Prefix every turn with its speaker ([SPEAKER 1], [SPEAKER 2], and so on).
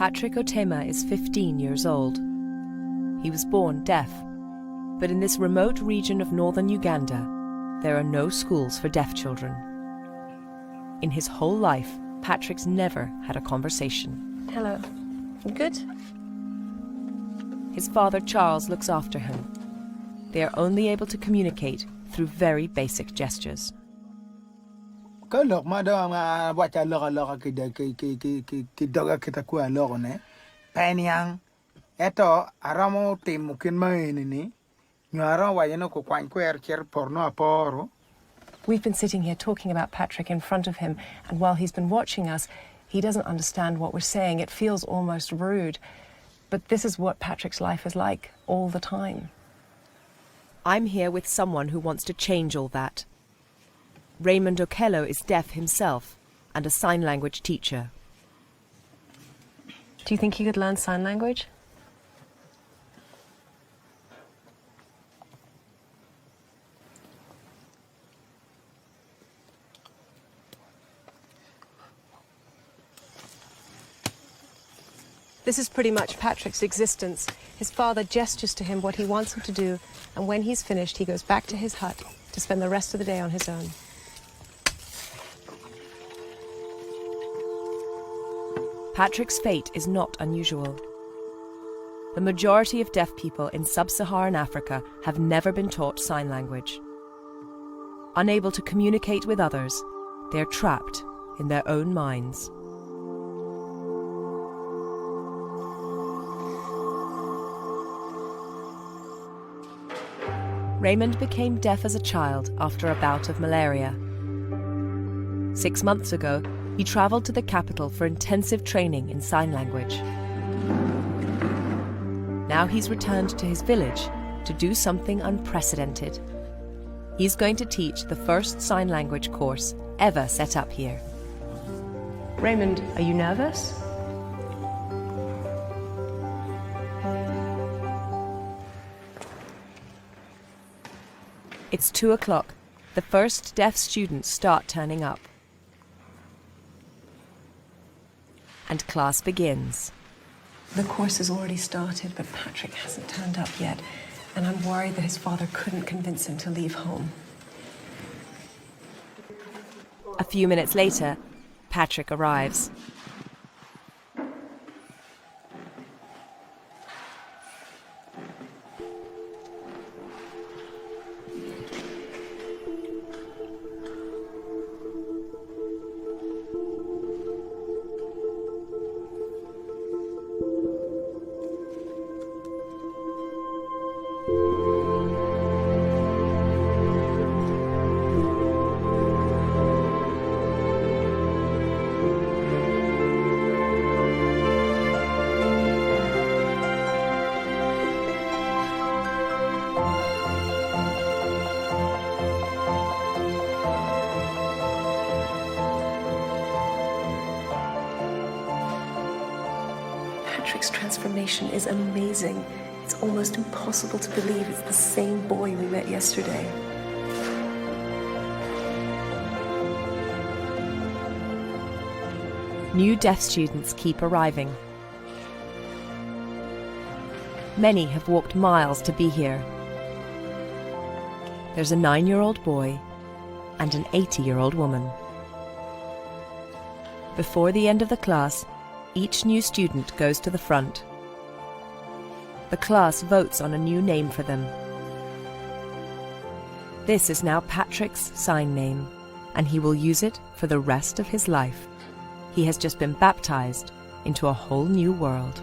[SPEAKER 1] Patrick Otema is 15 years old. He was born deaf, but in this remote region of northern Uganda, there are no schools for deaf children. In his whole life, Patrick's never had a conversation.
[SPEAKER 2] Hello. Good?
[SPEAKER 1] His father Charles looks after him. They are only able to communicate through very basic gestures.
[SPEAKER 2] We've been sitting here talking about Patrick in front of him, and while he's been watching us, he doesn't understand what we're saying. It feels almost rude. But this is what Patrick's life is like all the time.
[SPEAKER 1] I'm here with someone who wants to change all that. Raymond Okello is deaf himself and a sign language teacher.
[SPEAKER 2] Do you think he could learn sign language? This is pretty much Patrick's existence. His father gestures to him what he wants him to do, and when he's finished, he goes back to his hut to spend the rest of the day on his own.
[SPEAKER 1] Patrick's fate is not unusual. The majority of deaf people in sub-Saharan Africa have never been taught sign language. Unable to communicate with others, they are trapped in their own minds. Raymond became deaf as a child after a bout of malaria. 6 months ago, he travelled to the capital for intensive training in sign language. Now he's returned to his village to do something unprecedented. He's going to teach the first sign language course ever set up here.
[SPEAKER 2] Raymond, are you nervous?
[SPEAKER 1] It's 2 o'clock. The first deaf students start turning up. And class begins.
[SPEAKER 2] The course has already started, but Patrick hasn't turned up yet, and I'm worried that his father couldn't convince him to leave home.
[SPEAKER 1] A few minutes later, Patrick arrives.
[SPEAKER 2] Patrick's transformation is amazing. It's almost impossible to believe it's the same boy we met yesterday.
[SPEAKER 1] New deaf students keep arriving. Many have walked miles to be here. There's a 9-year-old boy and an 80-year-old woman. Before the end of the class, each new student goes to the front. The class votes on a new name for them. This is now Patrick's sign name, and he will use it for the rest of his life. He has just been baptized into a whole new world.